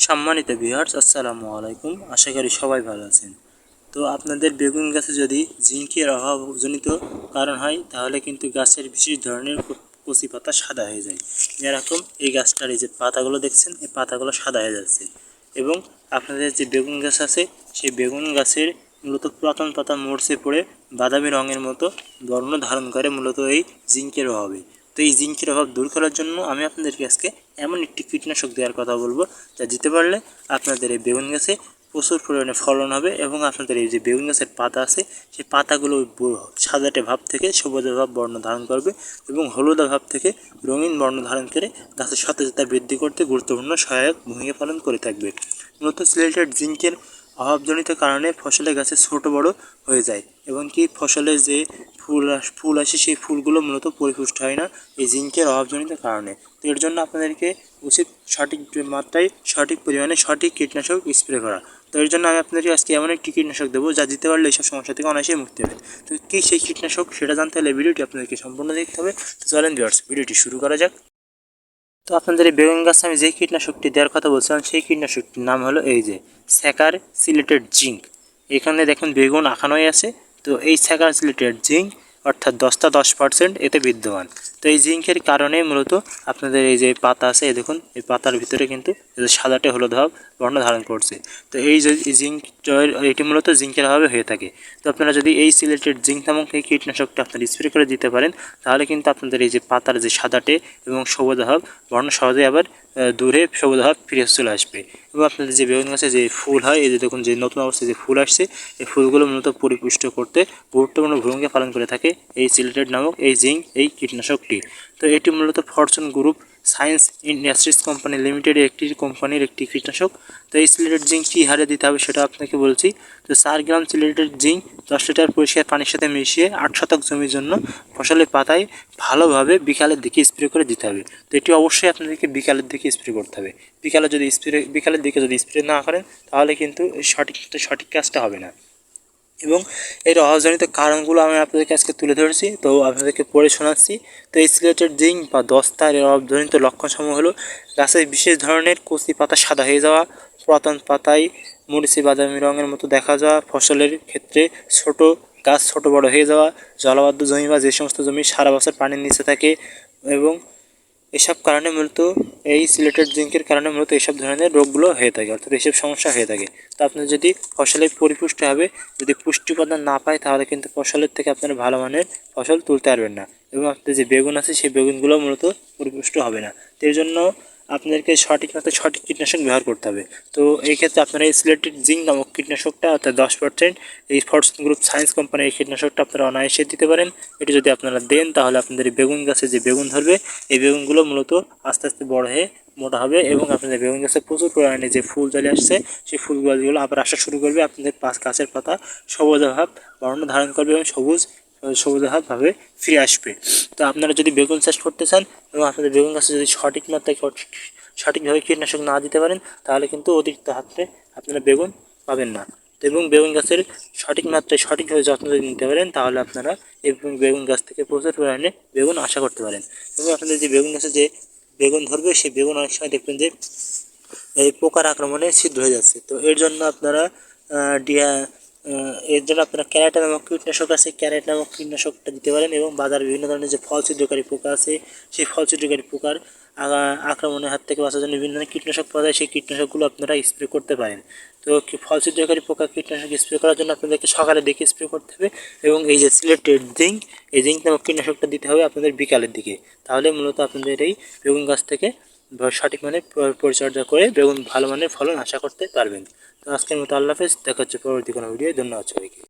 সম্মানিত ভিউয়ার্স, আসসালামু আলাইকুম। আশা করি সবাই ভালো আছেন। তো আপনাদের বেগুন গাছে যদি জিঙ্কের অভাবজনিত কারণ হয় তাহলে কিন্তু গাছের বিশেষ ধরনের কচি পাতা সাদা হয়ে যায়। যেরকম এই গাছটার এই যে পাতাগুলো দেখছেন, এই পাতাগুলো সাদা হয়ে যাচ্ছে। এবং আপনাদের যে বেগুন গাছ আছে সেই বেগুন গাছের মূলত পুরাতন পাতা মরচে পড়ে বাদামি রঙের মতো বর্ণ ধারণ করে মূলত এই জিঙ্কের অভাবে। তো এই জিঙ্কের অভাব দূর করার জন্য আমি আপনাদেরকে আজকে এমন একটি কীটনাশক দেওয়ার কথা বলবো, যা দিতে পারলে আপনাদের এই বেগুন গাছে প্রচুর পরিমাণে ফলন হবে এবং আপনাদের এই যে বেগুন গাছের পাতা আছে সেই পাতাগুলো সাদাটে ভাব থেকে সবুজ ভাব বর্ণ ধারণ করবে এবং হলুদা ভাব থেকে রঙিন বর্ণ ধারণ করে গাছের সতেজতা বৃদ্ধি করতে গুরুত্বপূর্ণ সহায়ক ভূমিকা পালন করে থাকবে। মূলত সিলেটেড জিঙ্কের অভাবজনিত কারণে ফসলের গাছে ছোট বড় হয়ে যায় এবং কি ফসলের যে ফুল আসে সেই ফুলগুলো মূলত পরিপুষ্ট হয় না এই জিঙ্কের অভাবজনিত কারণে। তো এর জন্য আপনাদেরকে উচিত সঠিক মাত্রায় সঠিক পরিমাণে সঠিক কীটনাশক স্প্রে করা। তো এর জন্য আমি আপনাদেরকে আজকে এমন একটি কীটনাশক দেবো যা দিতে পারলে এইসব সমস্যা থেকে অনায়াসেই মুক্তি হবে। তো কী সেই কীটনাশক সেটা জানতে হলে ভিডিওটি আপনাদেরকে সম্পূর্ণ দেখতে হবে। তো চলেন ভিউয়ার্স, ভিডিওটি শুরু করা যাক। তো আপনাদের এই বেগুন গাছে আমি যেই কীটনাশকটি দেওয়ার কথা বলছিলাম সেই কীটনাশকটির নাম হলো এই যে স্যাকার সিলেটেড জিঙ্ক। এখানে দেখুন বেগুন আঁকানোই আছে। তো এই স্যাকার সিলেটেড জিঙ্ক অর্থাৎ 10% এতে বিদ্যমান। তো এই জিঙ্কের কারণে মূলত আপনাদের এই যে পাতা আছে, এই দেখুন এই পাতার ভিতরে কিন্তু সাদাটে হলুদ ভাব বর্ণ ধারণ করছে। তো এই যে জিঙ্ক এটি মূলত জিঙ্কের অভাবে হয়ে থাকে। তো আপনারা যদি এই সিলেটেড জিঙ্ক নামক এই কীটনাশকটা আপনারা স্প্রে করে দিতে পারেন তাহলে কিন্তু আপনাদের এই যে পাতার যে সাদাটে এবং সবুজ ভাব বর্ণ সহজে আবার দূরে সবুজ ভাব ফিরে চলে আসবে। এবং আপনাদের যে বেগুন গাছে যে ফুল হয়, এই যে দেখুন যে নতুন অবস্থায় যে ফুল আসছে, এই ফুলগুলো মূলত পরিপুষ্ট করতে গুরুত্বপূর্ণ ভূমিকা পালন করে থাকে এই সিলেটেড নামক এই জিঙ্ক এই কীটনাশকটি। তো এটি মূলত Fortune group science industries company লিমিটেডের কোম্পানির একটি কীটনাশক। তো এই সিলেটেড জিঙ্ক কী হারে দিতে হবে সেটা আপনাকে বলছি। তো 4 গ্রাম সিলেটেড জিঙ্ক 10 লিটার পরিষ্কার পানির সাথে মিশিয়ে 8 শতক জমির জন্য ফসলের পাতায় ভালোভাবে বিকালের দিকে স্প্রে করে দিতে হবে। তো এটি অবশ্যই আপনাদেরকে বিকালের দিকে স্প্রে করতে হবে। বিকালের দিকে যদি স্প্রে না করেন তাহলে কিন্তু সঠিক কাজটা হবে না। এবং এর অভাবজনিত কারণগুলো আমি আপনাদেরকে আজকে তুলে ধরেছি, তো আপনাদেরকে পড়ে শোনাচ্ছি। তো এই সিলেটেড জিঙ্ক বা দস্তার এর অভাবজনিত লক্ষণসমূহ হলো গাছের বিশেষ ধরনের কচি পাতা সাদা হয়ে যাওয়া, পুরাতন পাতায় মরিচি বাদামি রঙের মতো দেখা যাওয়া, ফসলের ক্ষেত্রে গাছ ছোট বড় হয়ে যাওয়া, জলাবদ্ধ জমি বা যে সমস্ত জমি সারা বছর পানির নিচে থাকে এবং এসব কারণে মূলত এই সিলেটেড জিঙ্কের কারণে মূলত এইসব ধরনের রোগগুলো হয়ে থাকে, অর্থাৎ এইসব সমস্যা হয়ে থাকে। তো আপনার যদি ফসলে পরিপুষ্ট হবে, যদি পুষ্টি উপাদান না পায় তাহলে কিন্তু ফসলের থেকে আপনারা ভালো মানের ফসল তুলতে পারবেন না এবং আপনার যে বেগুন আছে সেই বেগুনগুলো মূলত পরিপুষ্ট হবে না। তো এর জন্য আপনাদেরকে সঠিক মতো সঠিক কীটনাশক ব্যবহার করতে হবে। তো এই ক্ষেত্রে আপনারা এই সিলেটেড জিঙ্ক নামক কীটনাশকটা অর্থাৎ 10% এই ফরচুন গ্রুপ সায়েন্স কোম্পানির এই কীটনাশকটা আপনারা অনায়াসে দিতে পারেন। এটি যদি আপনারা দেন তাহলে আপনাদের এই বেগুন গাছে যে বেগুন ধরবে এই বেগুনগুলো মূলত আস্তে আস্তে বড় হয়ে মোটা হবে এবং আপনাদের বেগুন গাছে প্রচুর পরিমাণে যে ফুল চলে আসছে সেই ফুলগুলো আবার আসা শুরু করবে। আপনাদের গাছের পাতা সবুজ ভাব বর্ণ ধারণ করবে এবং সবুজ ভাবে ফিরে আসবে। তো আপনারা যদি বেগুন চাষ করতে চান এবং আপনাদের বেগুন গাছে যদি সঠিক মাত্রায় সঠিকভাবে কীটনাশক না দিতে পারেন তাহলে কিন্তু অতিরিক্ত হারে আপনারা বেগুন পাবেন না। এবং বেগুন গাছের সঠিক মাত্রায় সঠিকভাবে যত্ন যদি নিতে পারেন তাহলে আপনারা এই বেগুন গাছ থেকে প্রচুর পরিমাণে বেগুন আশা করতে পারেন। এবং আপনাদের যে বেগুন গাছে যে বেগুন ধরবে সেই বেগুন অনেক সময় দেখবেন যে এই পোকার আক্রমণে ছিদ্র হয়ে যাচ্ছে। তো এর জন্য আপনারা ক্যারেট নামক কীটনাশক আছে, ক্যারেট নামক কীটনাশকটা দিতে পারেন এবং বাজারে বিভিন্ন ধরনের যে ফল ছিদ্রকারী পোকা আছে সেই ফল ছিদ্রকারী পোকার আক্রমণের হাত থেকে বাঁচার জন্য বিভিন্ন ধরনের কীটনাশক পাওয়া যায়, সেই কীটনাশকগুলো আপনারা স্প্রে করতে পারেন। তো ফল ছিদ্রকারী পোকা কীটনাশক স্প্রে করার জন্য আপনাদেরকে সকালের দিকে স্প্রে করতে হবে এবং এই যে সিলেটেড জিঙ্ক এই জিঙ্ক নামক কীটনাশকটা দিতে হবে আপনাদের বিকালের দিকে। তাহলে মূলত আপনাদের এই বেগুন গাছ থেকে সঠিক মানের পরিচর্যা করে বেগুন ভালো মানের ফলন আশা করতে পারবেন। তো আজকের মতো আল্লাহ হাফেজ, দেখা হচ্ছে পরবর্তী কোনো ভিডিও। ধন্যবাদ সবাইকে।